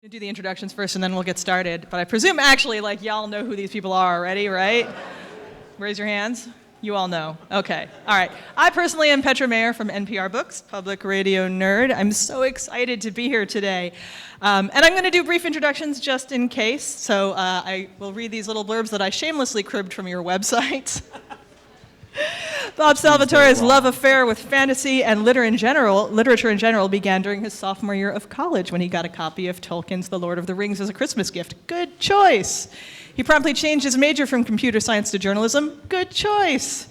We'll do the introductions first and then we'll get started. But I presume actually, like, y'all know who these people are already, right? Raise your hands. You all know. Okay. All right. I personally am Petra Mayer from NPR Books, public radio nerd. I'm so excited to be here today. And I'm going to do brief introductions just in case. So I will read these little blurbs that I shamelessly cribbed from your website. Bob Salvatore's love affair with fantasy and literature in general began during his sophomore year of college when he got a copy of Tolkien's The Lord of the Rings as a Christmas gift. Good choice. He promptly changed his major from computer science to journalism. Good choice.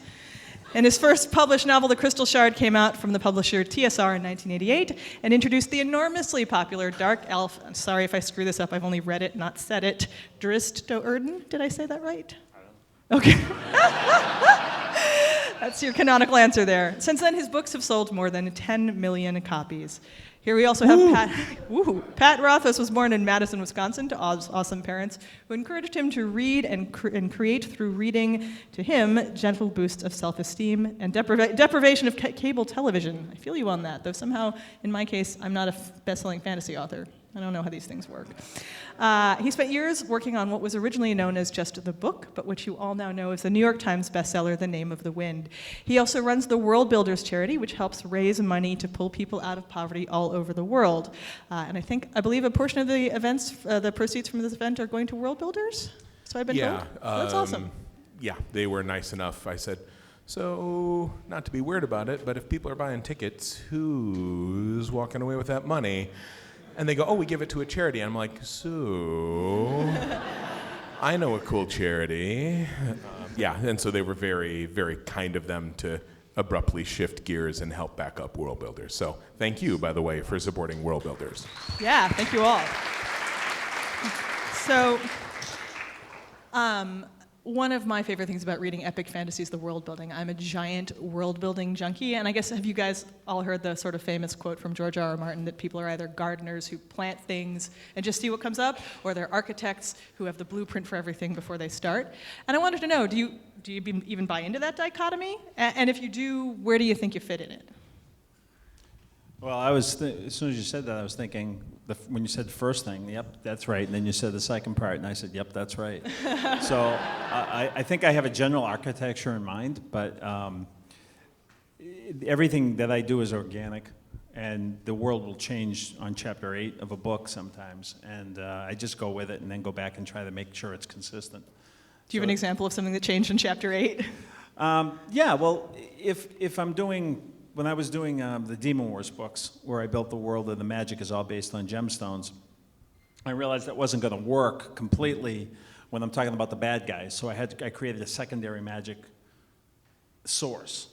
And his first published novel, The Crystal Shard, came out from the publisher TSR in 1988 and introduced the enormously popular dark elf, I'm sorry if I screw this up, I've only read it, not said it, Drizzt Do'Urden. Did I say that right? I don't know. Okay. That's your canonical answer there. Since then, his books have sold more than 10 million copies. Here we also have Pat Rothfuss was born in Madison, Wisconsin, to awesome parents who encouraged him to read and create through reading, to him, gentle boosts of self-esteem and deprivation of cable television. I feel you on that, though somehow, in my case, I'm not a best-selling fantasy author. I don't know how these things work. He spent years working on what was originally known as just the book, but which you all now know as the New York Times bestseller, The Name of the Wind. He also runs the World Builders charity, which helps raise money to pull people out of poverty all over the world. And I believe a portion of the events, the proceeds from this event are going to World Builders? So I've been told? That's awesome. Yeah, they were nice enough. I said, so, not to be weird about it, but if people are buying tickets, who's walking away with that money? And they go, oh, we give it to a charity. And I'm like, so, I know a cool charity. And so they were very, very kind of them to abruptly shift gears and help back up World Builders. So thank you, by the way, for supporting World Builders. Yeah, thank you all. So, one of my favorite things about reading epic fantasy is the world building. I'm a giant world building junkie, and I guess have you guys all heard the sort of famous quote from George R.R. Martin that people are either gardeners who plant things and just see what comes up, or they're architects who have the blueprint for everything before they start? And I wanted to know, do you even buy into that dichotomy? And if you do, where do you think you fit in it? Well, as soon as you said that, I was thinking, when you said the first thing, yep, that's right, and then you said the second part, and I said, yep, that's right. So I think I have a general architecture in mind, but everything that I do is organic, and the world will change on chapter 8 of a book sometimes, and I just go with it and then go back and try to make sure it's consistent. Do you have an example of something that changed in chapter 8? Yeah, well, if I'm doing... When I was doing the Demon Wars books, where I built the world and the magic is all based on gemstones, I realized that wasn't going to work completely when I'm talking about the bad guys. So I created a secondary magic source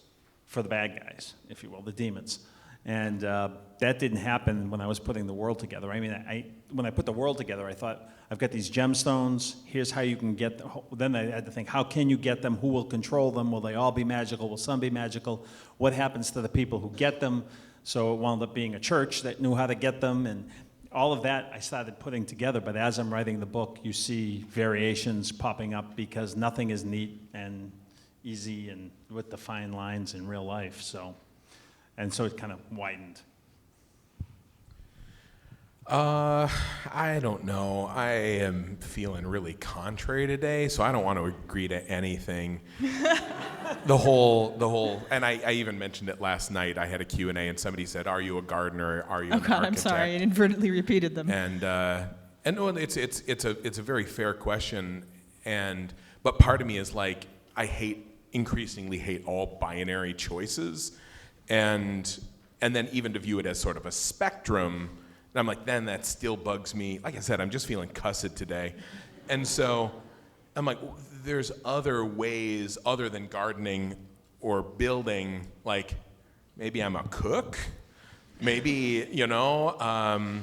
for the bad guys, if you will, the demons. And that didn't happen when I was putting the world together. I mean, when I put the world together, I thought, I've got these gemstones, here's how you can get them. Then I had to think, how can you get them? Who will control them? Will they all be magical? Will some be magical? What happens to the people who get them? So it wound up being a church that knew how to get them, and all of that I started putting together. But as I'm writing the book, you see variations popping up because nothing is neat and easy and with the fine lines in real life. So it kind of widened. I don't know. I am feeling really contrary today, so I don't want to agree to anything. The whole, and I even mentioned it last night. I had a Q&A and somebody said, "Are you a gardener? Are you an architect?" I'm sorry, I inadvertently repeated them. And no, it's a very fair question, but part of me is like, I increasingly hate all binary choices, and then even to view it as sort of a spectrum. And I'm like, then that still bugs me. Like I said, I'm just feeling cussed today. And so I'm like, there's other ways other than gardening or building. Like, maybe I'm a cook. Maybe, An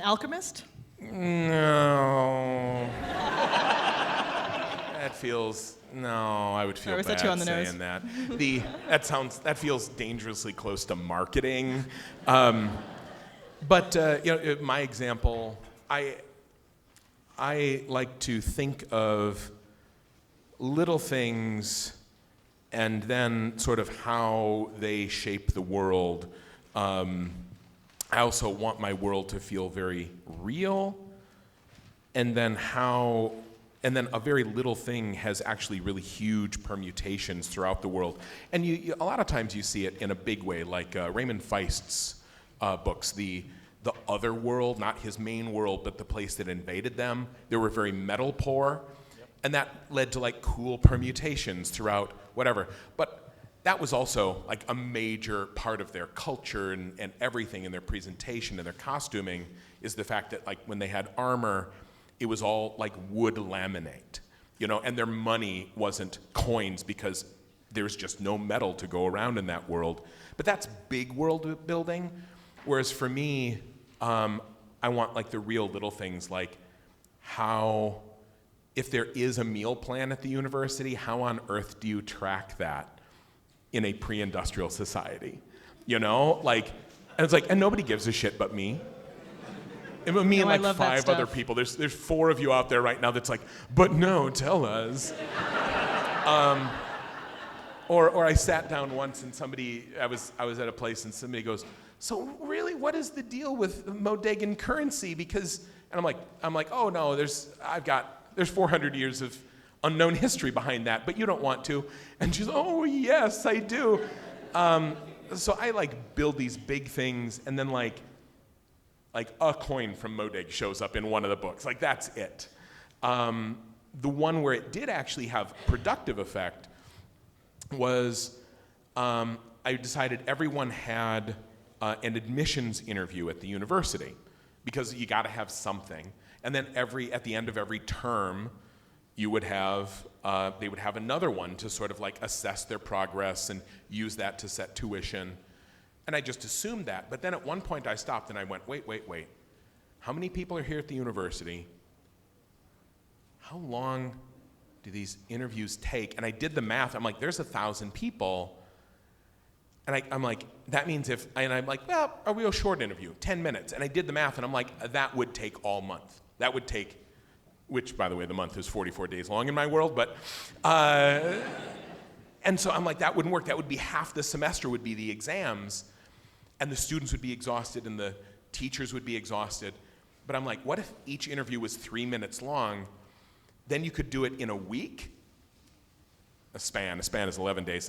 alchemist? No. I would feel bad saying that. That feels dangerously close to marketing. But my example, I like to think of little things and then sort of how they shape the world I also want my world to feel very real, and then a very little thing has actually really huge permutations throughout the world. And a lot of times you see it in a big way, like Raymond Feist's books, the other world, not his main world, but the place that invaded them. They were very metal poor, and that led to like cool permutations throughout whatever. But that was also like a major part of their culture and everything in their presentation and their costuming is the fact that like when they had armor, it was all like wood laminate, and their money wasn't coins because there's just no metal to go around in that world. But that's big world building, whereas for me, I want like the real little things, like how, if there is a meal plan at the university, how on earth do you track that in a pre-industrial society? Like, and it's like, and nobody gives a shit but me. And me and I like love that 5 other stuff. people. There's 4 of you out there right now that's like, but no, tell us. Or I sat down once and I was at a place and somebody goes, so really, what is the deal with Modegan currency? Because, and I'm like, oh no, there's 400 years of unknown history behind that, but you don't want to. And she's, oh yes, I do. So I like build these big things, and then like a coin from Modeg shows up in one of the books. Like that's it. The one where it did actually have productive effect was I decided everyone had an admissions interview at the university, because you got to have something. And then at the end of every term, you would have they would have another one to sort of like assess their progress and use that to set tuition. And I just assumed that. But then at one point I stopped and I went, wait. How many people are here at the university? How long do these interviews take? And I did the math. I'm like, there's 1,000 people. And I'm like, that means I'm like, well, a real short interview, 10 minutes. And I did the math, and I'm like, that would take all month. That would take, which, by the way, the month is 44 days long in my world, but, and so I'm like, that wouldn't work. That would be half the semester would be the exams, and the students would be exhausted, and the teachers would be exhausted. But I'm like, what if each interview was 3 minutes long? Then you could do it in a week. A span is 11 days.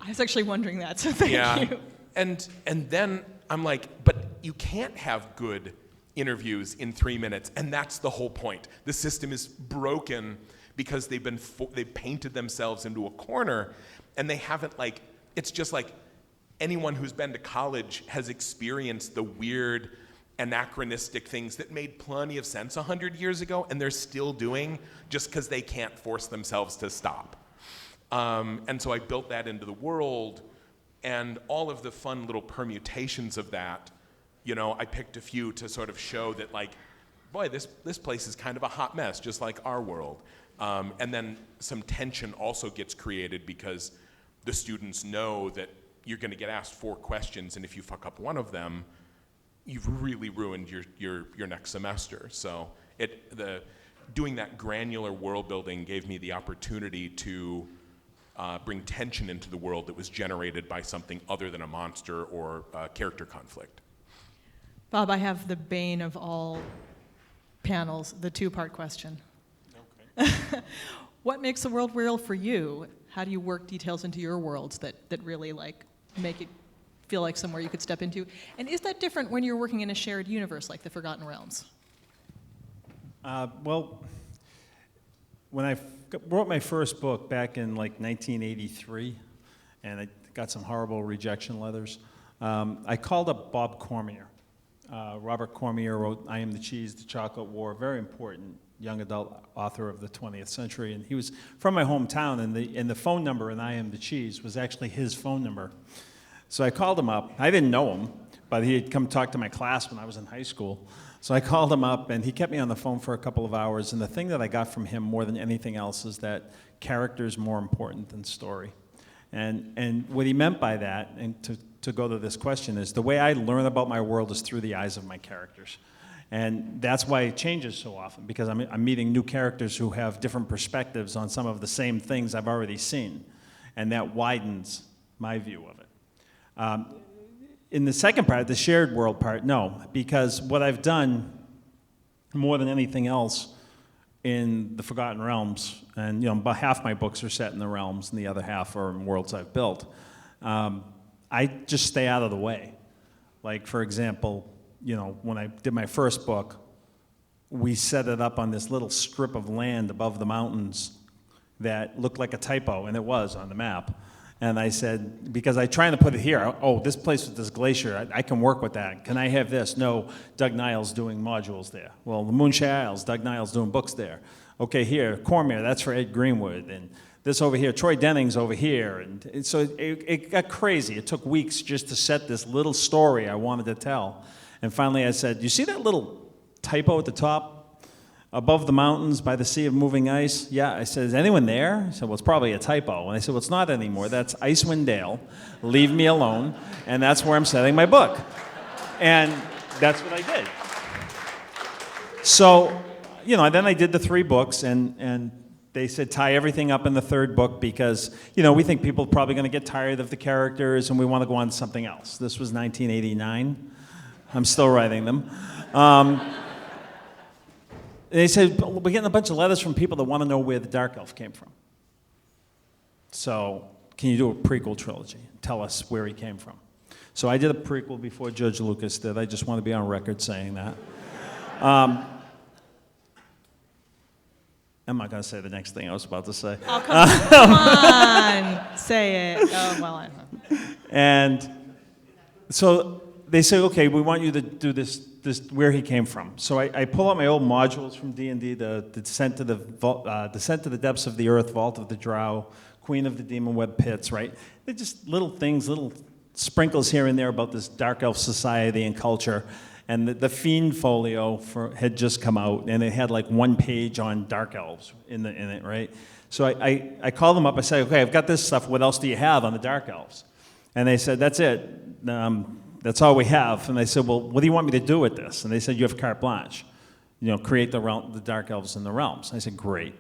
I was actually wondering that, so thank you. And then I'm like, but you can't have good interviews in 3 minutes, and that's the whole point. The system is broken because they've painted themselves into a corner, and they haven't it's just like anyone who's been to college has experienced the weird anachronistic things that made plenty of sense 100 years ago, and they're still doing just because they can't force themselves to stop. And so I built that into the world, and all of the fun little permutations of that, I picked a few to sort of show that boy, this place is kind of a hot mess, just like our world. And then some tension also gets created because the students know that you're going to get asked 4 questions, and if you fuck up one of them, you've really ruined your next semester. So doing that granular world building gave me the opportunity to bring tension into the world that was generated by something other than a monster or character conflict. Bob, I have the bane of all panels, the 2-part question. Okay. What makes the world real for you? How do you work details into your worlds that really make it feel like somewhere you could step into? And is that different when you're working in a shared universe like the Forgotten Realms? Well, when I wrote my first book back in 1983, and I got some horrible rejection letters, I called up Bob Cormier. Robert Cormier wrote I Am the Cheese, The Chocolate War, very important young adult author of the 20th century, and he was from my hometown, and the phone number in I Am the Cheese was actually his phone number. So I called him up. I didn't know him, but he had come talk to my class when I was in high school. So I called him up, and he kept me on the phone for a couple of hours, and the thing that I got from him more than anything else is that character is more important than story. And what he meant by that, and to go to this question, is the way I learn about my world is through the eyes of my characters. And that's why it changes so often, because I'm meeting new characters who have different perspectives on some of the same things I've already seen. And that widens my view of it. in the second part, the shared world part, no, because what I've done more than anything else in the Forgotten Realms, and about half my books are set in the realms, and the other half are in worlds I've built. I just stay out of the way. Like, for example, when I did my first book, we set it up on this little strip of land above the mountains that looked like a typo, and it was on the map. And I said, because I tried to put it here, oh, this place with this glacier, I can work with that. Can I have this? No, Doug Niles doing modules there. Well, the Moonshine Isles, Doug Niles doing books there. Okay, here, Cormier, that's for Ed Greenwood. And this over here, Troy Denning's over here. And so it got crazy. It took weeks just to set this little story I wanted to tell. And finally I said, you see that little typo at the top? Above the mountains by the sea of moving ice? Yeah. I said, is anyone there? He said, well, it's probably a typo. And I said, well, it's not anymore. That's Icewind Dale. Leave me alone. And that's where I'm setting my book. And that's what I did. So, then I did the 3 books, and they said tie everything up in the 3rd book because, we think people are probably going to get tired of the characters and we want to go on to something else. This was 1989. I'm still writing them. They said, we're getting a bunch of letters from people that want to know where the Dark Elf came from. So, can you do a prequel trilogy? Tell us where he came from. So I did a prequel before George Lucas did. I just want to be on record saying that. I'm not going to say the next thing I was about to say. Oh, come on. Say it. Oh, well, I don't know. And so they say, okay, we want you to do this where he came from. So I pull out my old modules from D&D, the Descent to the Depths of the Earth, Vault of the Drow, Queen of the Demon Web Pits, right? They're just little things, little sprinkles here and there about this Dark Elf society and culture. And the Fiend folio had just come out, and it had like 1 page on Dark Elves in it, right? So I called them up. I said, okay, I've got this stuff. What else do you have on the Dark Elves? And they said, that's it. That's all we have. And I said, well, what do you want me to do with this? And they said, you have carte blanche. Create the Dark Elves in the realms. I said, great.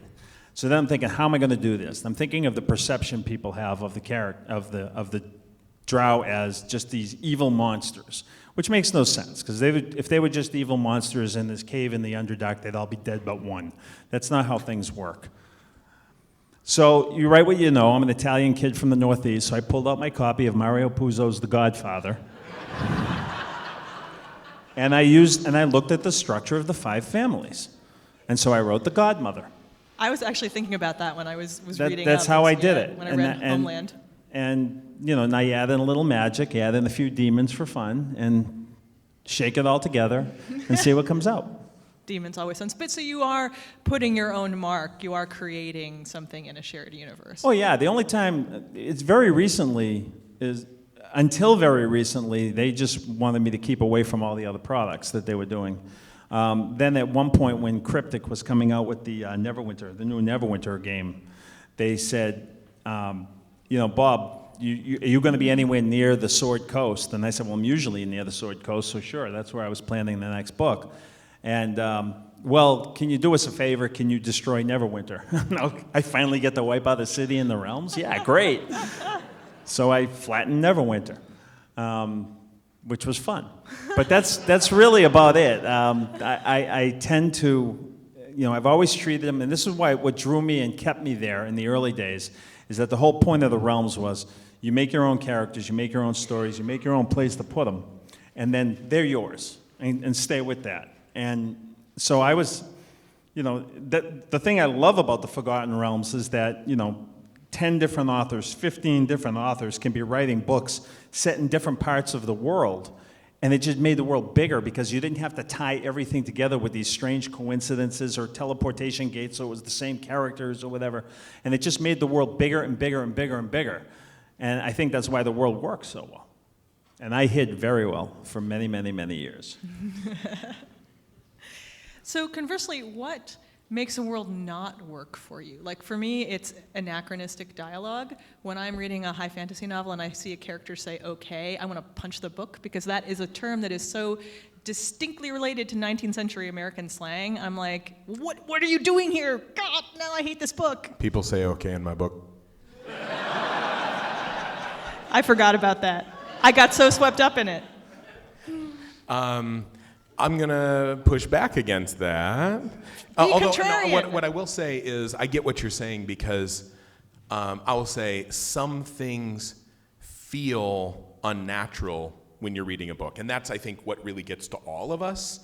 So then I'm thinking, how am I going to do this? I'm thinking of the perception people have of the Drow as just these evil monsters, which makes no sense, because if they were just evil monsters in this cave in the Underdark, they'd all be dead but one. That's not how things work. So you write what you know. I'm an Italian kid from the Northeast, so I pulled out my copy of Mario Puzo's The Godfather. And I looked at the structure of the 5 families. And so I wrote The Godmother. I was actually thinking about that when I was reading. That's how I did it. When I read Homeland. And and I add in a little magic, add in a few demons for fun, and shake it all together and see what comes out. Demons always sounds. But so you are putting your own mark. You are creating something in a shared universe. Oh yeah. The only time until very recently, they just wanted me to keep away from all the other products that they were doing. Then at one point when Cryptic was coming out with the new Neverwinter game, they said, Bob, are you going to be anywhere near the Sword Coast? And I said, well, I'm usually near the Sword Coast, so sure, that's where I was planning the next book. And, well, can you do us a favor? Can you destroy Neverwinter? I finally get to wipe out a city in the realms? Yeah, great. So I flattened Neverwinter, which was fun. But that's really about it. I tend to, I've always treated them, and this is what drew me and kept me there in the early days, is that the whole point of the realms was you make your own characters, you make your own stories, you make your own place to put them, and then they're yours, and stay with that. And so I was, the thing I love about the Forgotten Realms is that, 10 different authors, 15 different authors can be writing books set in different parts of the world, and it just made the world bigger because you didn't have to tie everything together with these strange coincidences or teleportation gates so it was the same characters or whatever. And it just made the world bigger and bigger and bigger and bigger. And I think that's why the world works so well. And I hid very well for many, many, many years. So conversely, what makes a world not work for you? Like for me, it's anachronistic dialogue. When I'm reading a high fantasy novel and I see a character say okay, I want to punch the book because that is a term that is so distinctly related to 19th century American slang. I'm like, what are you doing here? God, now I hate this book. People say okay in my book. I forgot about that. I got so swept up in it. I'm gonna push back against that. Contrarian. What I will say is, I get what you're saying because I will say some things feel unnatural when you're reading a book, and that's, I think, what really gets to all of us.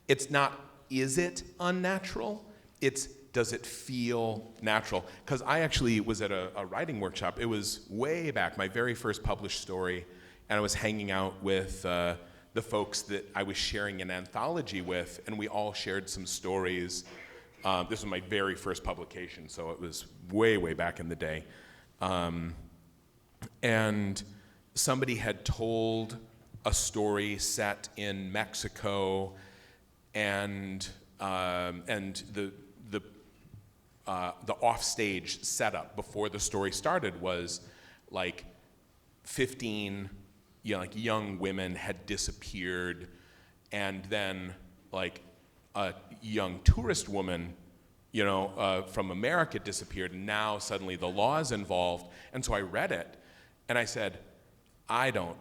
It's not, is it unnatural? It's, does it feel natural? Because I actually was at a writing workshop. It was way back, my very first published story, and I was hanging out with the folks that I was sharing an anthology with, and we all shared some stories. This was my very first publication, so it was way, way back in the day. And somebody had told a story set in Mexico, and the offstage setup before the story started was like 15 young women had disappeared, and then like a young tourist woman from America disappeared, and now suddenly the law is involved. And so I read it and I said, I don't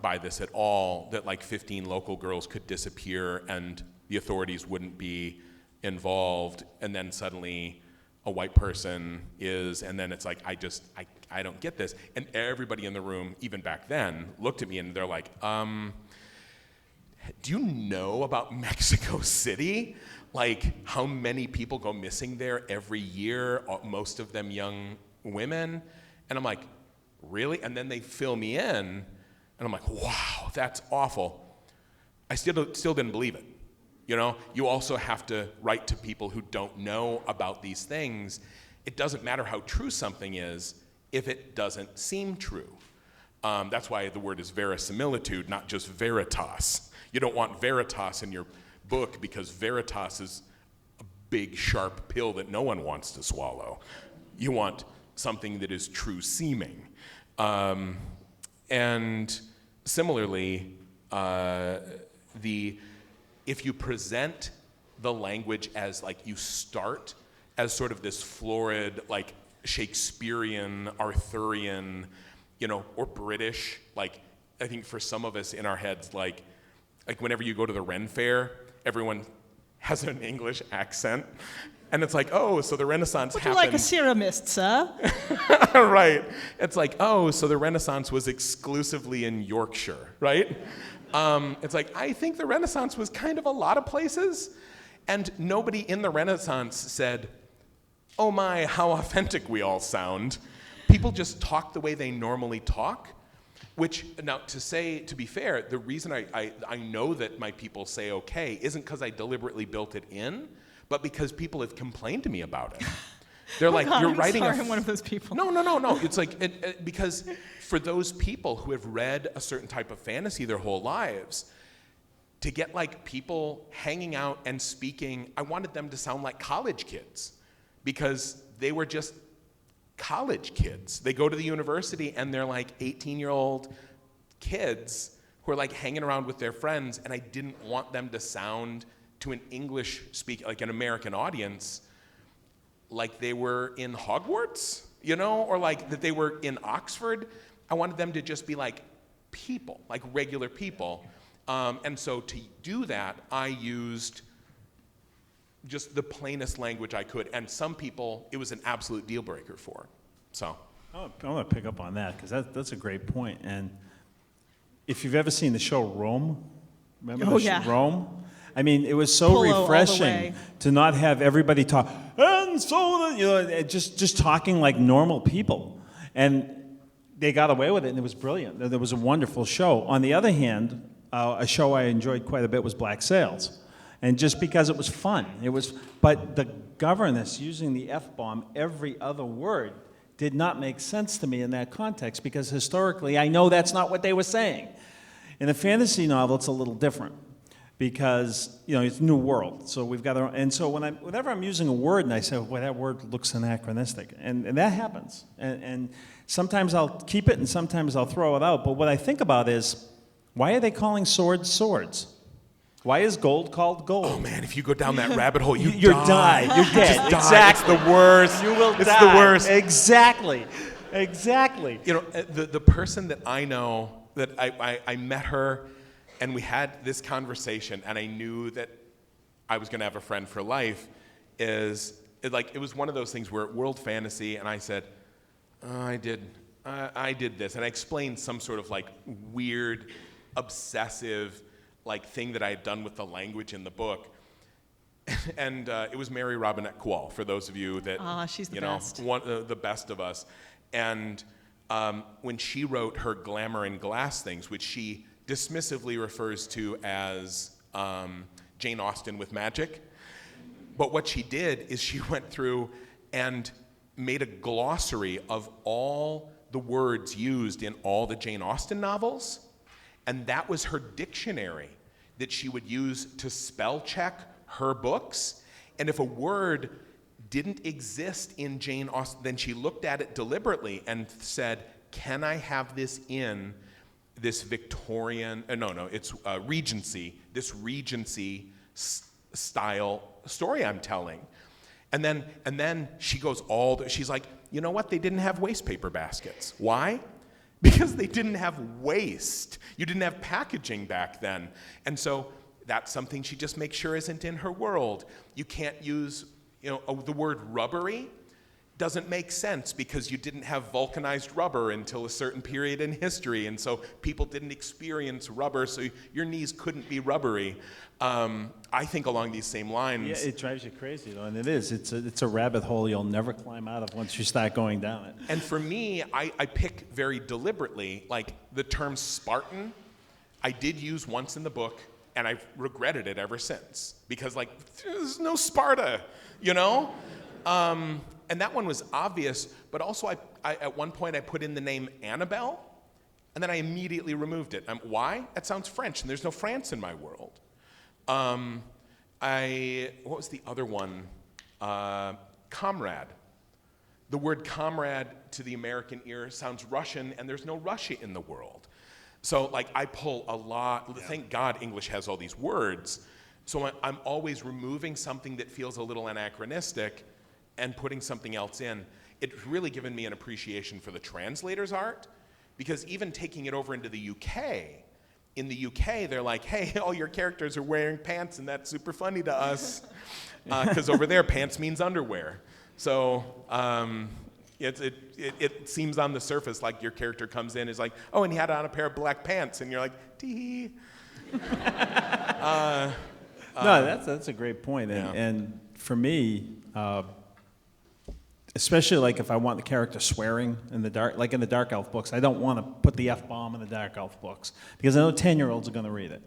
buy this at all, that like 15 local girls could disappear and the authorities wouldn't be involved, and then suddenly a white person is, and then it's like, I don't get this. And everybody in the room, even back then, looked at me and they're like, do you know about Mexico City? Like, how many people go missing there every year, most of them young women? And I'm like, really? And then they fill me in, and I'm like, wow, that's awful. I still didn't believe it. You also have to write to people who don't know about these things. It doesn't matter how true something is if it doesn't seem true. That's why the word is verisimilitude, not just veritas. You don't want veritas in your book because veritas is a big, sharp pill that no one wants to swallow. You want something that is true seeming. And similarly, if you present the language as like you start as sort of this florid, like Shakespearean, Arthurian, or British, like I think for some of us in our heads, like whenever you go to the Ren Fair, everyone has an English accent. And it's like, oh, so the Renaissance happened. Would you like a ceramist, sir? Right. It's like, oh, so the Renaissance was exclusively in Yorkshire, right? It's like, I think the Renaissance was kind of a lot of places, and nobody in the Renaissance said, oh my, how authentic we all sound. People just talk the way they normally talk, which, now to be fair, the reason I know that my people say okay isn't because I deliberately built it in, but because people have complained to me about it. They're like, God, you're I'm writing sorry, I'm one of those people. No. It's like, because for those people who have read a certain type of fantasy their whole lives, to get like people hanging out and speaking, I wanted them to sound like college kids because they were just college kids. They go to the university and they're like 18-year-old kids who are like hanging around with their friends, and I didn't want them to sound to an English speaking, like an American audience, like they were in Hogwarts, or like that they were in Oxford. I wanted them to just be like people, like regular people. And so to do that, I used just the plainest language I could. And some people, it was an absolute deal breaker for. So. I want to pick up on that because that's a great point. And if you've ever seen the show Rome, remember show Rome? I mean, it was so Polo refreshing to not have everybody talk, and so, just talking like normal people. And they got away with it, and it was brilliant. There was a wonderful show. On the other hand, a show I enjoyed quite a bit was Black Sails. And just because it was fun, but the governess using the F-bomb every other word did not make sense to me in that context, because historically, I know that's not what they were saying. In a fantasy novel, it's a little different, because it's New World. So we've got and so whenever I'm using a word and I say, well, that word looks anachronistic, and that happens. And sometimes I'll keep it and sometimes I'll throw it out. But what I think about is, why are they calling swords swords? Why is gold called gold? Oh man, if you go down that rabbit hole, you're dead. You're dead. Exactly. It's the worst. You will die. It's the worst. Exactly. Exactly. You know, the person that I know, that I met her, and we had this conversation, and I knew that I was going to have a friend for life, it was one of those things where at World Fantasy, and I said, oh, I did this, and I explained some sort of like weird, obsessive, like thing that I had done with the language in the book. And it was Mary Robinette Kowal, for those of you that, she's the you know, best. the best of us. And when she wrote her Glamour and Glass things, which she dismissively refers to as Jane Austen with magic, but what she did is she went through and made a glossary of all the words used in all the Jane Austen novels, and that was her dictionary that she would use to spell check her books. And if a word didn't exist in Jane Austen, then she looked at it deliberately and said, can I have this in this Victorian, Regency, this Regency style story I'm telling? And then she goes she's like, you know what? They didn't have waste paper baskets. Why? Because they didn't have waste. You didn't have packaging back then. And so that's something she just makes sure isn't in her world. You can't use, the word rubbery doesn't make sense because you didn't have vulcanized rubber until a certain period in history, and so people didn't experience rubber, so your knees couldn't be rubbery. I think along these same lines. Yeah, it drives you crazy, though, and it is. It's a rabbit hole you'll never climb out of once you start going down it. And for me, I pick very deliberately, like the term Spartan, I did use once in the book, and I've regretted it ever since, because like, there's no Sparta, And that one was obvious, but also I at one point I put in the name Annabelle, and then I immediately removed it. Why? That sounds French, and there's no France in my world. What was the other one? Comrade. The word comrade to the American ear sounds Russian, and there's no Russia in the world. So like I pull a lot, thank God English has all these words, so I'm always removing something that feels a little anachronistic and putting something else in. It's really given me an appreciation for the translator's art, because even taking it over into the UK, in the UK they're like, hey, all your characters are wearing pants and that's super funny to us, because over there pants means underwear. So it seems on the surface like your character comes in is like, oh, and he had on a pair of black pants, and you're like, tee. No, that's a great point, and for me, especially like if I want the character swearing in the dark, like in the Dark Elf books, I don't want to put the F-bomb in the Dark Elf books because I know 10-year-olds are going to read it.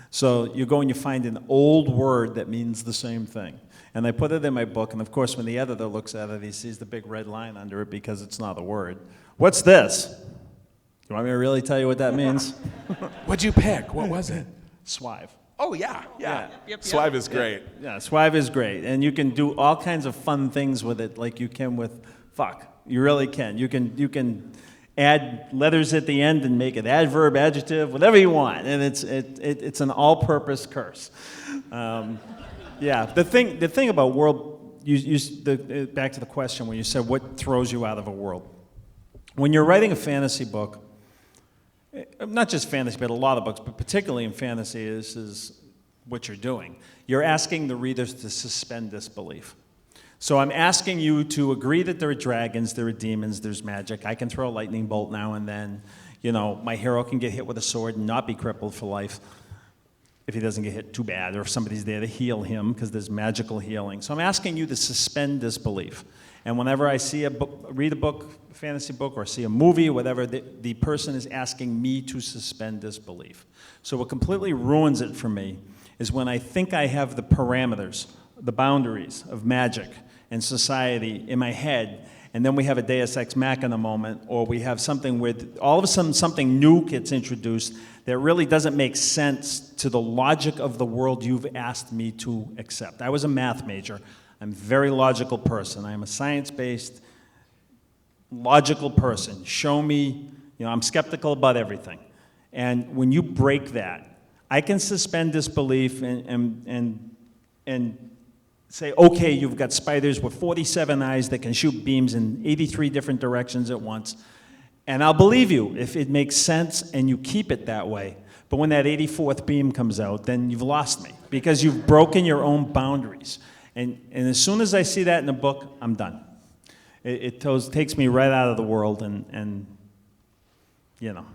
So you go and you find an old word that means the same thing. And I put it in my book, and of course when the editor looks at it, he sees the big red line under it because it's not a word. What's this? You want me to really tell you what that means? What'd you pick? What was it? Swive. Oh, yeah. Yep. Swive is great. Yeah, Swive is great, and you can do all kinds of fun things with it, like you can with fuck. You really can. You can add letters at the end and make it adverb, adjective, whatever you want, and it's an all-purpose curse. The thing about world, back to the question when you said what throws you out of a world. When you're writing a fantasy book, not just fantasy, but a lot of books, but particularly in fantasy, this is what you're doing. You're asking the readers to suspend disbelief. So I'm asking you to agree that there are dragons, there are demons, there's magic. I can throw a lightning bolt now and then. My hero can get hit with a sword and not be crippled for life if he doesn't get hit too bad, or if somebody's there to heal him, because there's magical healing. So I'm asking you to suspend disbelief. And whenever I see read a book, a fantasy book, or see a movie, whatever, the person is asking me to suspend disbelief. So what completely ruins it for me is when I think I have the parameters, the boundaries of magic and society in my head, and then we have a Deus Ex Machina moment, or we have something where all of a sudden something new gets introduced that really doesn't make sense to the logic of the world you've asked me to accept. I was a math major. I'm a very logical person. I'm a science-based, logical person. Show me, I'm skeptical about everything. And when you break that, I can suspend disbelief and say, okay, you've got spiders with 47 eyes that can shoot beams in 83 different directions at once. And I'll believe you if it makes sense and you keep it that way. But when that 84th beam comes out, then you've lost me because you've broken your own boundaries. And as soon as I see that in a book, I'm done. It takes me right out of the world and you know.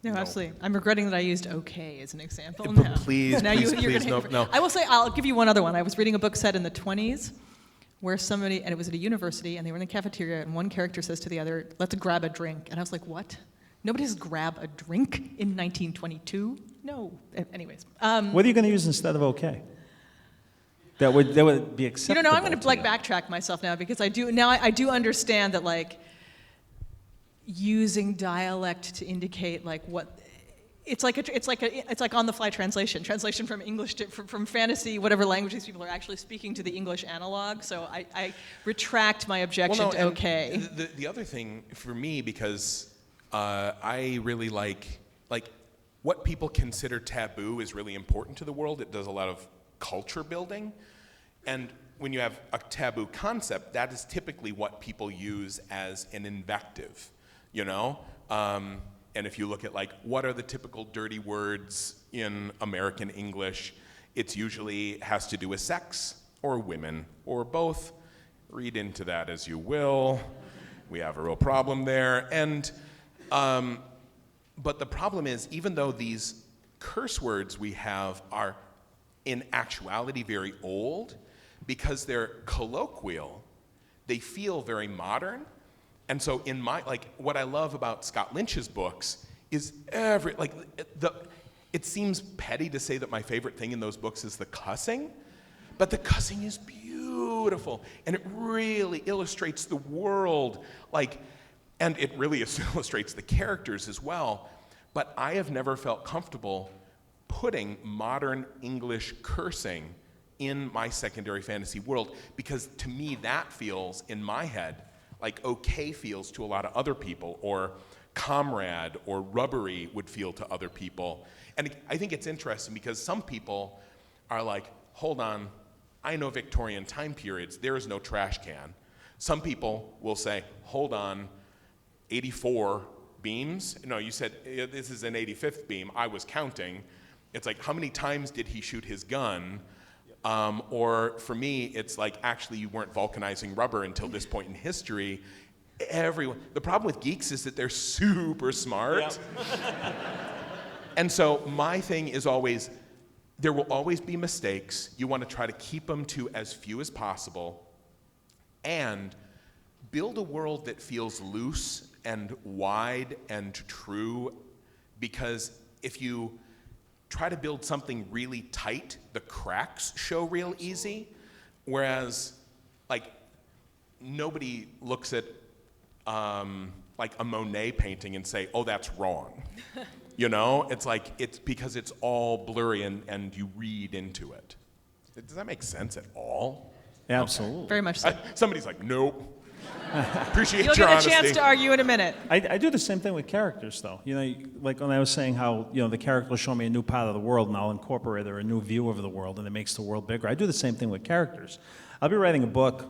No, absolutely. I'm regretting that I used okay as an example. But now. please, Now please, you're please, gonna no. I will say, I'll give you one other one. I was reading a book set in the 20s where somebody, and it was at a university, and they were in the cafeteria, and one character says to the other, let's grab a drink. And I was like, what? Nobody says grab a drink in 1922? No. Anyways. What are you going to use instead of okay? That would be acceptable. You don't know, I'm going to like backtrack myself now because I do understand that like using dialect to indicate like what it's like on the fly translation from English to from fantasy whatever language these people are actually speaking to the English analog. So I retract my objection to okay. The other thing for me, because I really like what people consider taboo is really important to the world. It does a lot of culture building. And when you have a taboo concept, that is typically what people use as an invective, you know? And if you look at like, what are the typical dirty words in American English, it's usually has to do with sex or women or both. Read into that as you will. We have a real problem there. And, but the problem is, even though these curse words we have are in actuality very old, because they're colloquial, they feel very modern. And so in what I love about Scott Lynch's books is it seems petty to say that my favorite thing in those books is the cussing, but the cussing is beautiful, and it really illustrates the world, and it really illustrates the characters as well. But I have never felt comfortable putting modern English cursing in my secondary fantasy world, because to me that feels, in my head, like okay feels to a lot of other people, or comrade or rubbery would feel to other people. And I think it's interesting because some people are like, hold on, I know Victorian time periods, there is no trash can. Some people will say, hold on, 84 beams? No, you said this is an 85th beam, I was counting. It's like, how many times did he shoot his gun? Or for me, it's like, actually, you weren't vulcanizing rubber until this point in history. The problem with geeks is that they're super smart. Yep. And so my thing is always, there will always be mistakes. You want to try to keep them to as few as possible, and build a world that feels loose and wide and true, because if you try to build something really tight, the cracks show real easy, whereas nobody looks at a Monet painting and say, oh, that's wrong. You know, it's because it's all blurry and you read into it. Does that make sense at all? Absolutely. Okay. Very much so. Somebody's like, nope. Appreciate You'll your get honesty. a chance to argue in a minute. I do the same thing with characters, though. You know, like when I was saying how, the characters show me a new part of the world, and I'll incorporate a new view of the world, and it makes the world bigger. I do the same thing with characters. I'll be writing a book.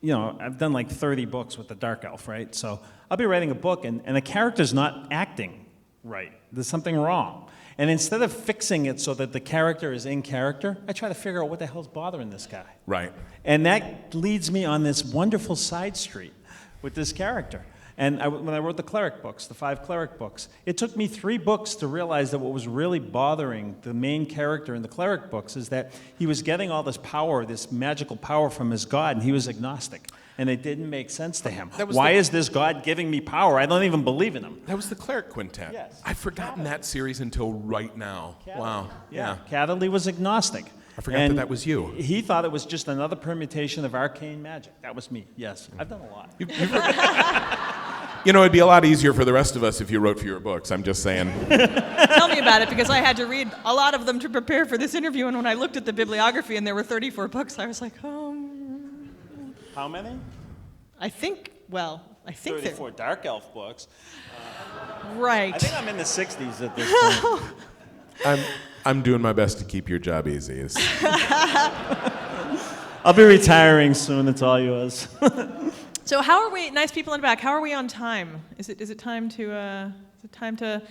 I've done like 30 books with the Dark Elf, right? So I'll be writing a book, and the character's not acting right. There's something wrong. And instead of fixing it so that the character is in character, I try to figure out what the hell's bothering this guy. Right. And that leads me on this wonderful side street with this character. And when I wrote the cleric books, the 5 cleric books, it took me 3 books to realize that what was really bothering the main character in the cleric books is that he was getting all this power, this magical power from his god, and he was agnostic. And it didn't make sense to him. Why is this god giving me power? I don't even believe in him. That was the Cleric Quintet. Yes. I've forgotten that series until right now. Catterley. Wow. Yeah. Catterley was agnostic. I forgot that was you. He thought it was just another permutation of arcane magic. That was me, yes. I've done a lot. It'd be a lot easier for the rest of us if you wrote fewer books. I'm just saying. Tell me about it, because I had to read a lot of them to prepare for this interview, and when I looked at the bibliography and there were 34 books, I was like, How many? I think 34 Dark Elf books. Right. I think I'm in the 60s at this point. I'm doing my best to keep your job easy. I'll be retiring soon. It's all yours. So how are we, nice people in the back, how are we on time? Is it time to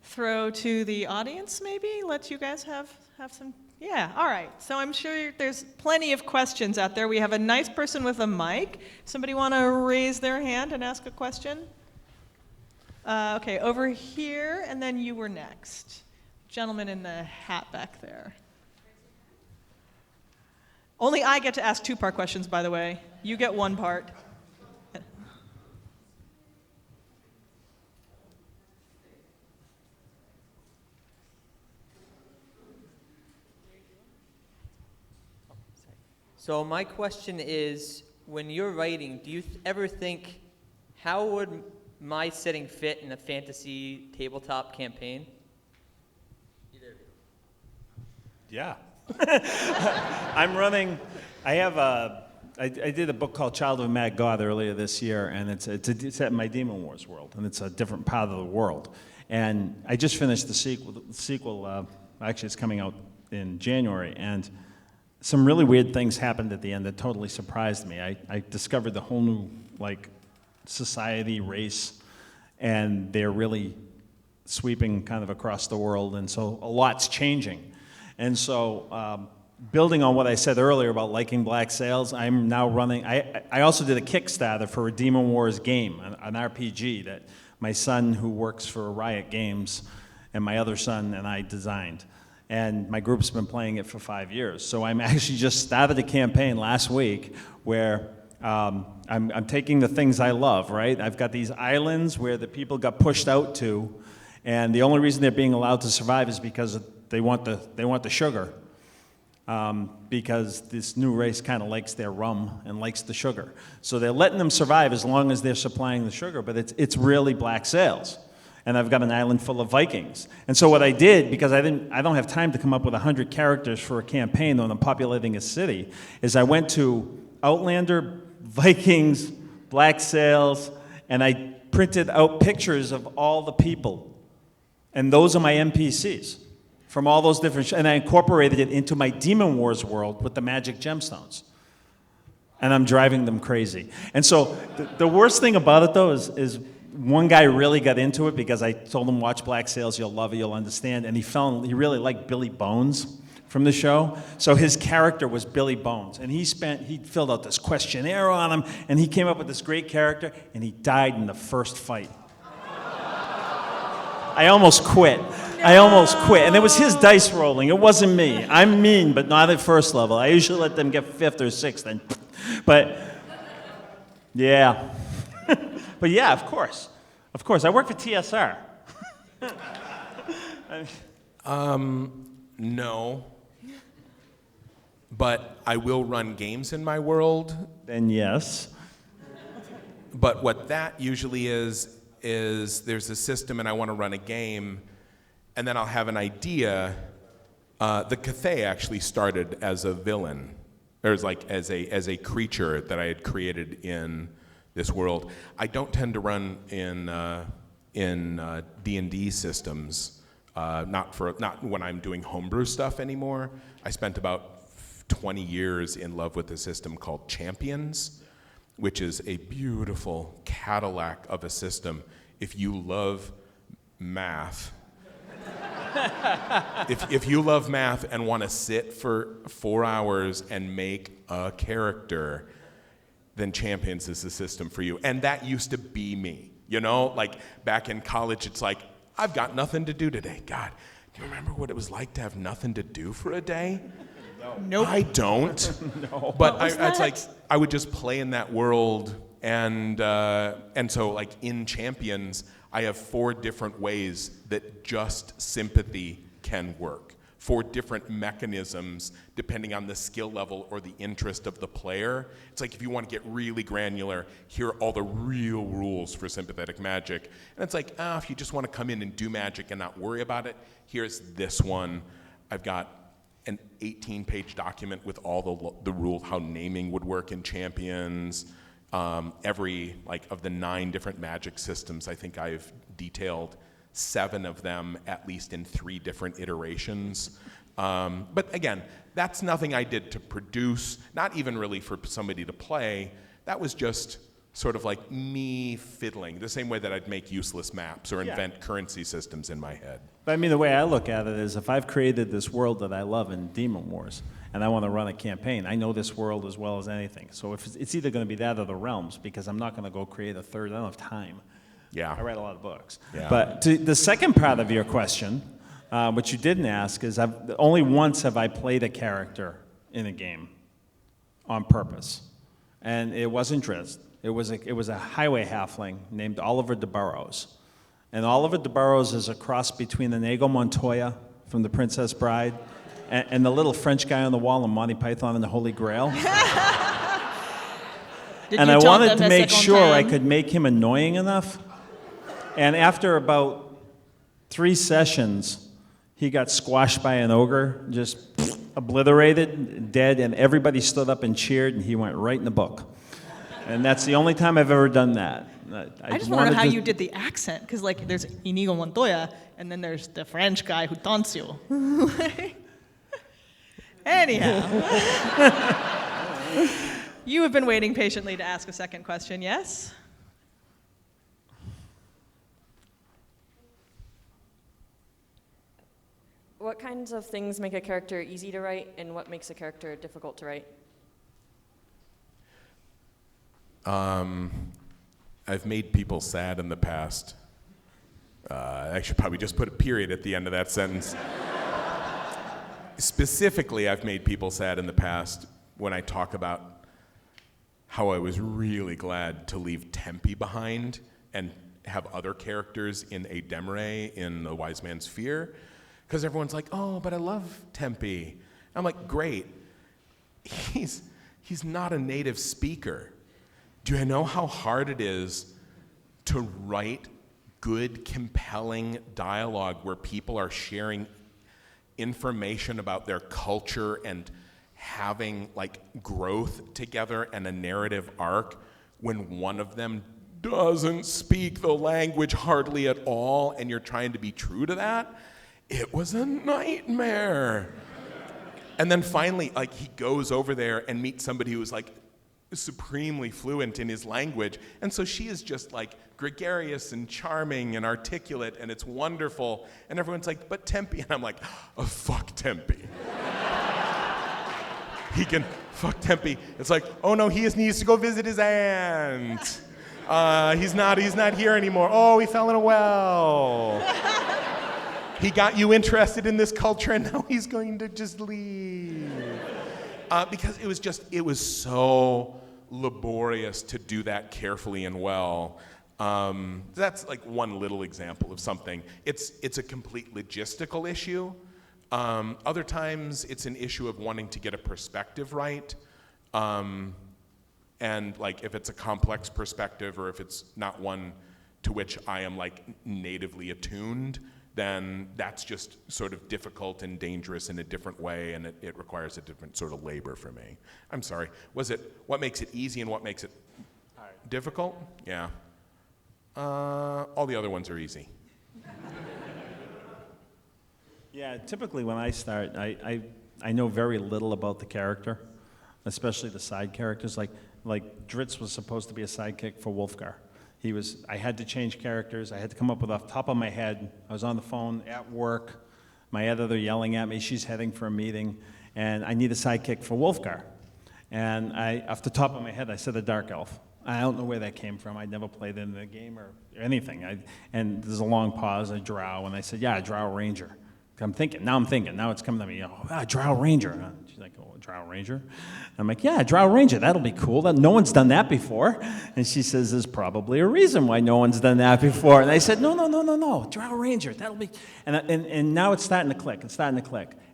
throw to the audience maybe? Let you guys have some, yeah, all right. So I'm sure there's plenty of questions out there. We have a nice person with a mic. Somebody want to raise their hand and ask a question? Okay, over here, and then you were next. Gentleman in the hat back there. Only I get to ask two-part questions, by the way. You get one part. So my question is, when you're writing, do you ever think, how would my setting fit in a fantasy tabletop campaign? Either of you. Yeah. I did a book called Child of a Mad God earlier this year, and it's set in my Demon Wars world, and it's a different part of the world. And I just finished the sequel, actually it's coming out in January, and some really weird things happened at the end that totally surprised me. I discovered the whole new, society, race, and they're really sweeping kind of across the world, and so a lot's changing. And so, building on what I said earlier about liking black sails, I'm now running, I also did a Kickstarter for a Demon Wars game, an RPG that my son, who works for Riot Games, and my other son and I designed. And my group's been playing it for 5 years. So I'm actually just started a campaign last week where I'm taking the things I love, right? I've got these islands where the people got pushed out to, and the only reason they're being allowed to survive is because they want the sugar. Because this new race kind of likes their rum and likes the sugar. So they're letting them survive as long as they're supplying the sugar, but it's really black sails. And I've got an island full of Vikings. And so what I did, because I don't have time to come up with 100 characters for a campaign when I'm populating a city, is I went to Outlander, Vikings, black sails, and I printed out pictures of all the people. And those are my NPCs from all those different, and I incorporated it into my Demon Wars world with the magic gemstones. And I'm driving them crazy. And so the worst thing about it, though, is one guy really got into it because I told him, watch Black Sails, you'll love it, you'll understand. And he really liked Billy Bones from the show. So his character was Billy Bones. And he filled out this questionnaire on him, and he came up with this great character, and he died in the first fight. I almost quit. And it was his dice rolling. It wasn't me. I'm mean, but not at first level. I usually let them get fifth or sixth. But, yeah. But yeah, of course. Of course. I work for TSR. No. But I will run games in my world. Then yes. But what that usually is there's a system and I want to run a game, and then I'll have an idea. The Cathay actually started as a villain, or as a creature that I had created in this world. I don't tend to run in D&D systems, not when I'm doing homebrew stuff anymore. I spent about 20 years in love with a system called Champions, which is a beautiful Cadillac of a system. If you love math, if you love math and want to sit for 4 hours and make a character, then Champions is the system for you. And that used to be me. Back in college, it's like, I've got nothing to do today. God, do you remember what it was like to have nothing to do for a day? Nope. I don't. No. But it's like I would just play in that world, and so in Champions, I have 4 different ways that just sympathy can work. 4 different mechanisms depending on the skill level or the interest of the player. It's like if you want to get really granular, here are all the real rules for sympathetic magic. And it's like, if you just want to come in and do magic and not worry about it, here's this one. I've got an 18-page document with all the rules, how naming would work in Champions. Every, of the 9 different magic systems, I think I've detailed 7 of them, at least in 3 different iterations. But again, that's nothing I did to produce, not even really for somebody to play. That was just sort of like me fiddling, the same way that I'd make useless maps or invent currency systems in my head. But I mean, the way I look at it is if I've created this world that I love in Demon Wars, and I want to run a campaign, I know this world as well as anything. So if it's either going to be that or the realms, because I'm not going to go create a third. I don't have time. Yeah. I write a lot of books. Yeah. But to the second part of your question, which you didn't ask, is only once have I played a character in a game on purpose. And it wasn't Drizzt. It was a highway halfling named Oliver de Burrows. And Oliver de Burrows is a cross between Inigo Montoya from The Princess Bride and the little French guy on the wall in Monty Python and the Holy Grail. And I wanted to make sure I could make him annoying enough. And after about 3 sessions, he got squashed by an ogre, just obliterated, dead, and everybody stood up and cheered, and he went right in the book. And that's the only time I've ever done that. I just want to know how you did the accent, because like there's Inigo Montoya, and then there's the French guy who taunts you. Anyhow, you have been waiting patiently to ask a second question, yes? What kinds of things make a character easy to write, and what makes a character difficult to write? I've made people sad in the past. I should probably just put a period at the end of that sentence. Specifically, I've made people sad in the past when I talk about how I was really glad to leave Tempe behind and have other characters in A Demare in The Wise Man's Fear. Because everyone's like, oh, but I love Tempe. I'm like, great. He's not a native speaker. Do you know how hard it is to write good, compelling dialogue where people are sharing information about their culture and having like growth together and a narrative arc when one of them doesn't speak the language hardly at all and you're trying to be true to that? It was a nightmare. And then finally, like, he goes over there and meets somebody who is like supremely fluent in his language, and so she is just like gregarious and charming and articulate, and it's wonderful, and everyone's like, but Tempe, and I'm like, oh, fuck Tempe. He can fuck Tempe. It's like, oh no, he needs to go visit his aunt. He's not here anymore. Oh, he fell in a well. He got you interested in this culture, and now he's going to just leave. Because it was so laborious to do that carefully and well. That's like one little example of something. It's a complete logistical issue. Other times it's an issue of wanting to get a perspective right. And like if it's a complex perspective or if it's not one to which I am like natively attuned, then that's just sort of difficult and dangerous in a different way, and it requires a different sort of labor for me. I'm sorry. Was it what makes it easy and what makes it difficult? Yeah. All the other ones are easy. Yeah, typically when I start, I know very little about the character, especially the side characters. Like Drizzt was supposed to be a sidekick for Wolfgar. I had to change characters. I had to come up with off the top of my head. I was on the phone at work. My editor yelling at me. She's heading for a meeting. And I need a sidekick for Wolfgar. And off the top of my head, I said a dark elf. I don't know where that came from. I'd never played in the game or anything. And there's a long pause, a drow. And I said, yeah, a drow ranger. Now it's coming to me, drow ranger. She's like, oh, drow ranger? I'm like, yeah, drow ranger, that'll be cool. No one's done that before. And she says, there's probably a reason why no one's done that before. And I said, no, drow ranger, that'll be, and now it's starting to click, And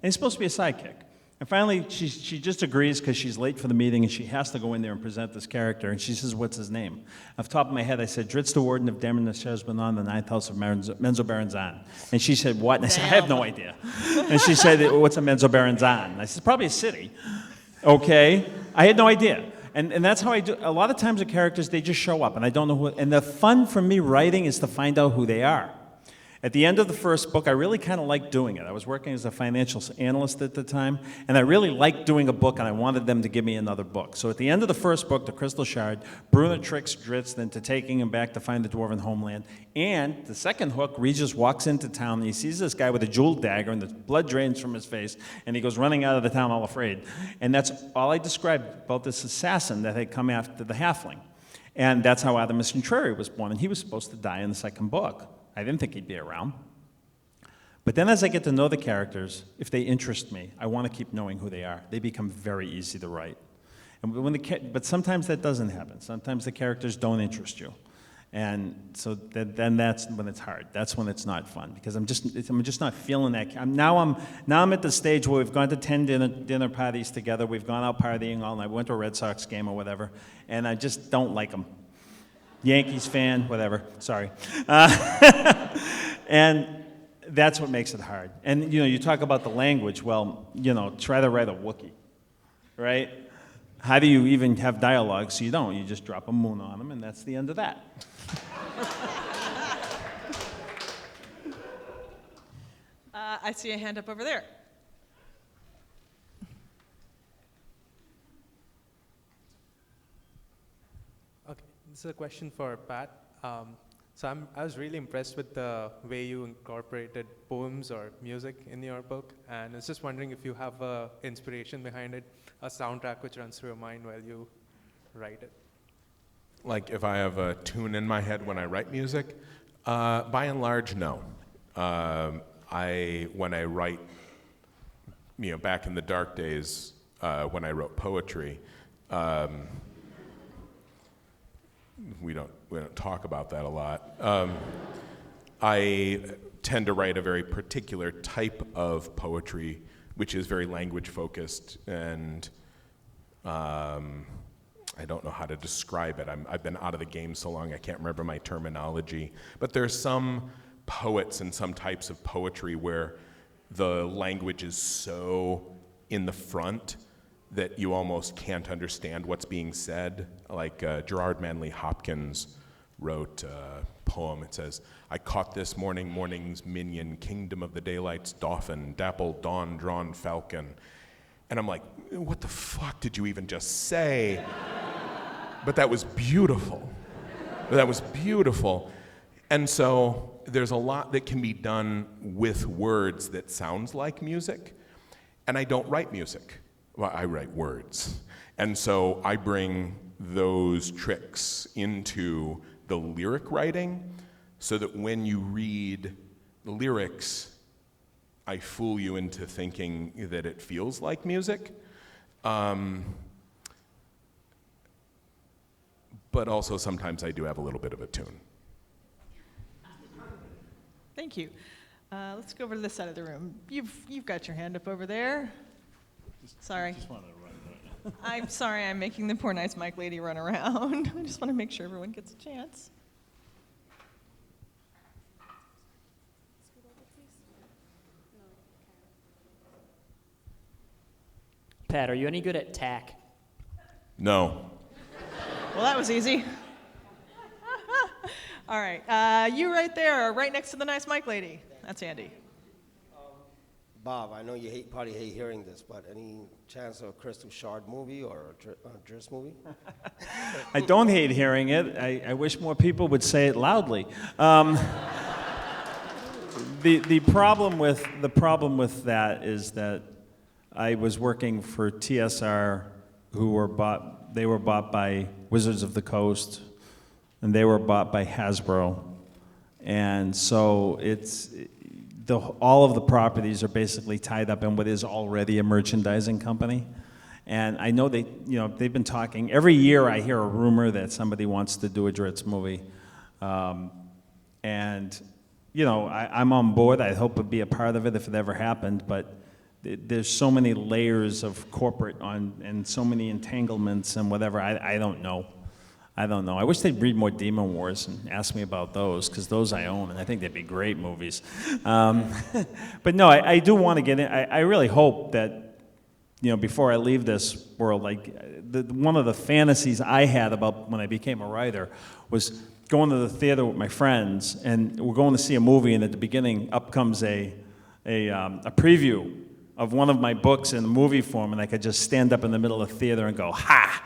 it's supposed to be a sidekick. And finally, she just agrees because she's late for the meeting and she has to go in there and present this character. And she says, what's his name? Off the top of my head, I said, Drizzt the Warden of Demeryn Shezbanon, the 9th House of Menzoberranzan. And she said, what? And I said, I have no idea. And she said, what's a Menzoberranzan? I said, probably a city. Okay. I had no idea. And that's how I do. A lot of times the characters, they just show up and I don't know who. And the fun for me writing is to find out who they are. At the end of the first book, I really kind of liked doing it. I was working as a financial analyst at the time, and I really liked doing a book, and I wanted them to give me another book. So at the end of the first book, The Crystal Shard, Bruno tricks Drizzt into taking him back to find the Dwarven homeland. And the second hook, Regis walks into town, and he sees this guy with a jeweled dagger, and the blood drains from his face, and he goes running out of the town all afraid. And that's all I described about this assassin that had come after the halfling. And that's how Artemis Contrary was born, and he was supposed to die in the second book. I didn't think he'd be around. But then as I get to know the characters, if they interest me, I want to keep knowing who they are. They become very easy to write. But sometimes that doesn't happen. Sometimes the characters don't interest you. And so then that's when it's hard. That's when it's not fun, because I'm just not feeling that. Now I'm at the stage where we've gone to 10 dinner parties together. We've gone out partying all night. We went to a Red Sox game or whatever, and I just don't like them. Yankees fan, whatever, sorry. And that's what makes it hard. And, you talk about the language. Well, try to write a Wookiee, right? How do you even have dialogue? So you don't. You just drop a moon on them, and that's the end of that. I see a hand up over there. Okay, this is a question for Pat. I was really impressed with the way you incorporated poems or music in your book, and I was just wondering if you have an inspiration behind it, a soundtrack which runs through your mind while you write it. Like if I have a tune in my head when I write music, by and large, no. When I write, back in the dark days when I wrote poetry, we don't talk about that a lot. I tend to write a very particular type of poetry, which is very language focused, and I don't know how to describe it. I've been out of the game so long I can't remember my terminology. But there's some poets and some types of poetry where the language is so in the front that you almost can't understand what's being said. Like Gerard Manley Hopkins wrote a poem. It says, "I caught this morning's minion, kingdom of the daylight's dauphin, dappled dawn-drawn falcon." And I'm like, what the fuck did you even just say? But that was beautiful. That was beautiful. And so there's a lot that can be done with words that sounds like music. And I don't write music. Well, I write words. And so I bring those tricks into the lyric writing so that when you read the lyrics, I fool you into thinking that it feels like music. But also sometimes I do have a little bit of a tune. Thank you. Let's go over to this side of the room. You've got your hand up over there. Sorry. I'm sorry I'm making the poor nice Mike lady run around. I just want to make sure everyone gets a chance. Pat, are you any good at tack? No. Well, that was easy. All right. You right there, right next to the nice Mike lady. That's Andy. Bob, I know you probably hate hearing this, but any chance of a Crystal Shard movie or a Drizzt movie? I don't hate hearing it. I wish more people would say it loudly. The problem with that is that I was working for TSR, who were bought. They were bought by Wizards of the Coast, and they were bought by Hasbro, and so all of the properties are basically tied up in what is already a merchandising company. And I know they've been talking. Every year I hear a rumor that somebody wants to do a Drizzt movie. And, I'm on board. I hope to be a part of it if it ever happened. But there's so many layers of corporate and so many entanglements and whatever. I don't know. I wish they'd read more Demon Wars and ask me about those, because those I own, and I think they'd be great movies. But no, I do want to get in. I really hope that before I leave this world, like one of the fantasies I had about when I became a writer was going to the theater with my friends, and we're going to see a movie, and at the beginning, up comes a preview of one of my books in movie form, and I could just stand up in the middle of the theater and go, ha!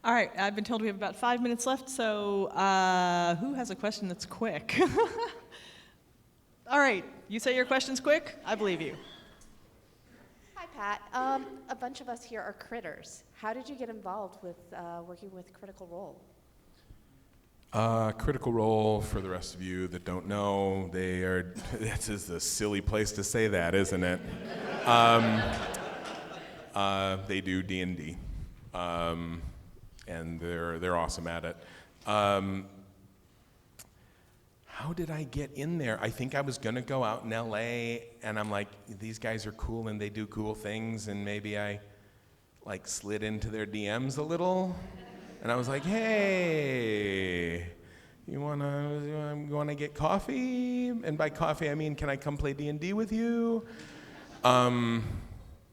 All right, I've been told we have about 5 minutes left, so who has a question that's quick? All right, you say your question's quick, I believe you. Hi, Pat. A bunch of us here are critters. How did you get involved with working with Critical Role? Critical Role, for the rest of you that don't know, this is a silly place to say that, isn't it? They do D&D, and they're awesome at it. How did I get in there? I think I was gonna go out in LA, and I'm like, these guys are cool and they do cool things, and maybe I like slid into their DMs a little, and I was like, hey, you wanna get coffee? And by coffee I mean, can I come play D&D with you? I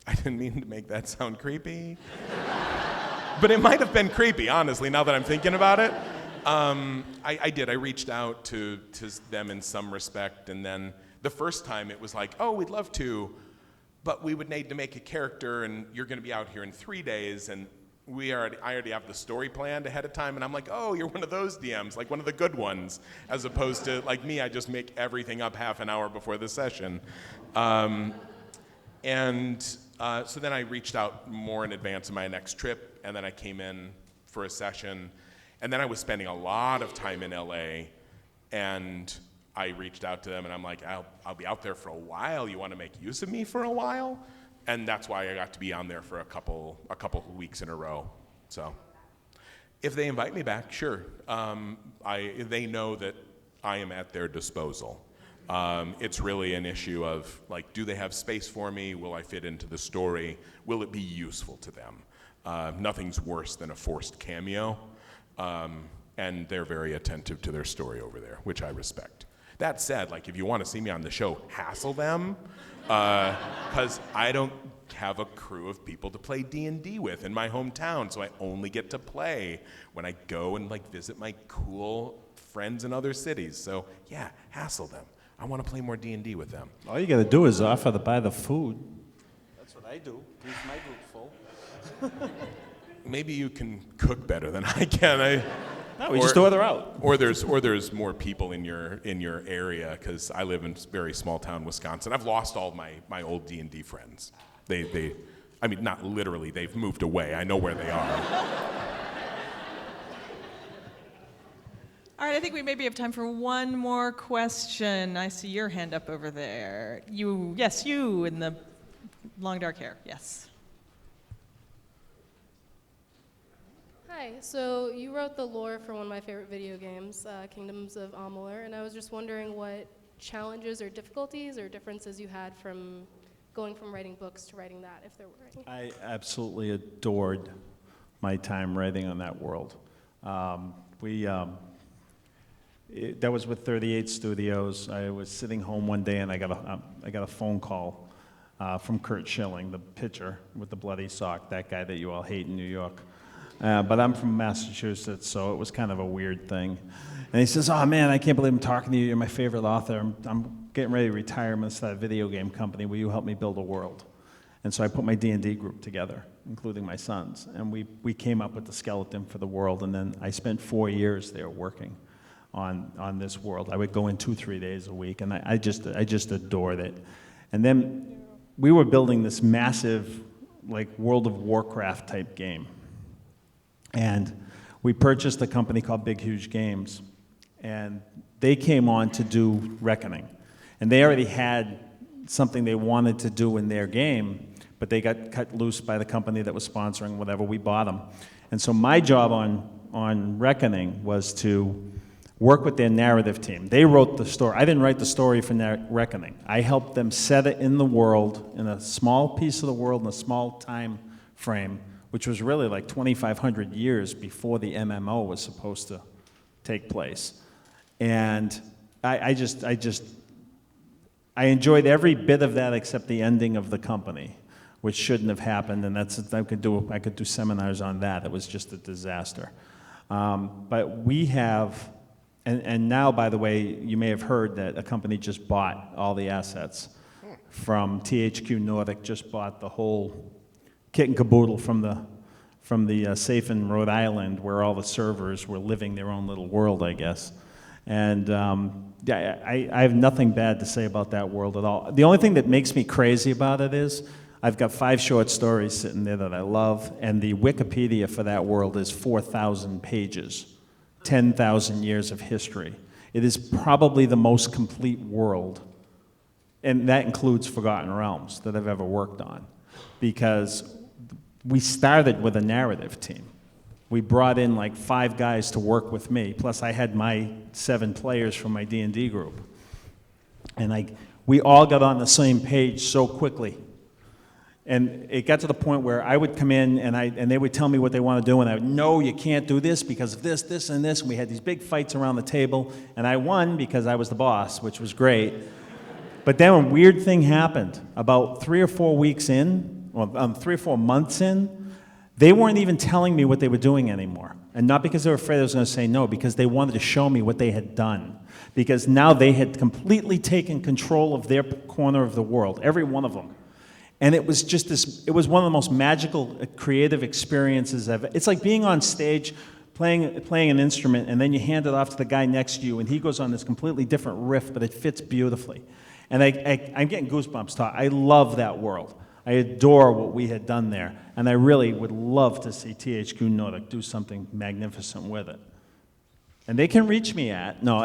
didn't mean to make that sound creepy, but it might have been creepy, honestly, now that I'm thinking about it. I did. I reached out to them in some respect, and then the first time it was like, oh, we'd love to, but we would need to make a character, and you're going to be out here in 3 days, and I already have the story planned ahead of time, and I'm like, oh, you're one of those DMs, like one of the good ones, as opposed to like me, I just make everything up half an hour before the session. So then I reached out more in advance of my next trip, and then I came in for a session. And then I was spending a lot of time in LA, and I reached out to them, and I'm like, I'll be out there for a while. You want to make use of me for a while? And that's why I got to be on there for a couple of weeks in a row. So, if they invite me back, sure. They know that I am at their disposal. It's really an issue of like, do they have space for me? Will I fit into the story? Will it be useful to them? Nothing's worse than a forced cameo. And they're very attentive to their story over there, which I respect. That said, like if you want to see me on the show, hassle them, because I don't have a crew of people to play D&D with in my hometown, so I only get to play when I go and like visit my cool friends in other cities. So yeah, hassle them. I want to play more D&D with them. All you got to do is offer to buy the food. That's what I do. Keep my group full. Maybe you can cook better than I can. No, we just order out. Or there's more people in your area, because I live in very small town Wisconsin. I've lost all my old D&D friends. I mean, not literally, they've moved away. I know where they are. All right, I think we maybe have time for one more question. I see your hand up over there. You in the long dark hair, yes. Hi, so you wrote the lore for one of my favorite video games, Kingdoms of Amalur, and I was just wondering what challenges or difficulties or differences you had from going from writing books to writing that, if there were any. I absolutely adored my time writing on that world. That was with 38 Studios. I was sitting home one day and I got a phone call from Kurt Schilling, the pitcher with the bloody sock, that guy that you all hate in New York. But I'm from Massachusetts, so it was kind of a weird thing. And he says, oh man, I can't believe I'm talking to you. You're my favorite author. I'm getting ready to retire. I'm going to start a video game company. Will you help me build a world? And so I put my D&D group together, including my sons. And we came up with the skeleton for the world. And then I spent 4 years there working on this world. I would go in 2-3 days a week, and I just adored it. And then we were building this massive, like, World of Warcraft type game. And we purchased a company called Big Huge Games, and they came on to do Reckoning. And they already had something they wanted to do in their game, but they got cut loose by the company that was sponsoring whatever. We bought them. And so my job on Reckoning was to work with their narrative team. They wrote the story. I didn't write the story for Reckoning. I helped them set it in the world, in a small piece of the world, in a small time frame, which was really like 2,500 years before the MMO was supposed to take place. And I I enjoyed every bit of that except the ending of the company, which shouldn't have happened, and I could do seminars on that. It was just a disaster. But we have, and now, by the way, you may have heard that a company just bought all the assets from THQ Nordic, just bought the whole kit and caboodle from the safe in Rhode Island, where all the servers were living their own little world, I guess. And I have nothing bad to say about that world at all. The only thing that makes me crazy about it is I've got 5 short stories sitting there that I love, and the Wikipedia for that world is 4,000 pages, 10,000 years of history. It is probably the most complete world, and that includes Forgotten Realms, that I've ever worked on, because we started with a narrative team. We brought in like 5 guys to work with me, plus I had my 7 players from my D&D group. And we all got on the same page so quickly. And it got to the point where I would come in and they would tell me what they want to do, and I would, no, you can't do this because of this, this, and this. And we had these big fights around the table, and I won because I was the boss, which was great. But then a weird thing happened. About 3 or 4 weeks in, or 3 or 4 months in, they weren't even telling me what they were doing anymore. And not because they were afraid I was going to say no, because they wanted to show me what they had done. Because now they had completely taken control of their corner of the world, every one of them. And it was just this, it was one of the most magical, creative experiences ever. It's like being on stage, playing an instrument, and then you hand it off to the guy next to you, and he goes on this completely different riff, but it fits beautifully. And I'm getting goosebumps. I love that world. I adore what we had done there, and I really would love to see THQ Nordic do something magnificent with it. And they can reach me at, no,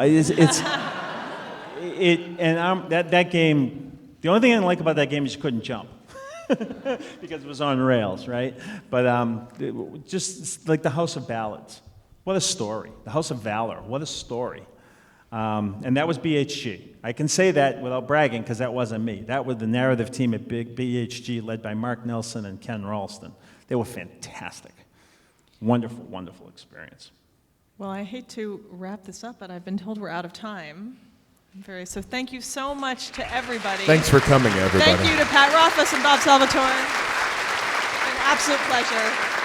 that game, the only thing I didn't like about that game is you couldn't jump. Because it was on rails, right? But just like the House of Ballads. What a story. The House of Valor, what a story. And that was BHG. I can say that without bragging because that wasn't me. That was the narrative team at BHG led by Mark Nelson and Ken Ralston. They were fantastic. Wonderful, wonderful experience. Well, I hate to wrap this up, but I've been told we're out of time. So thank you so much to everybody. Thanks for coming, everybody. Thank you to Pat Rothfuss and Bob Salvatore. It's been an absolute pleasure.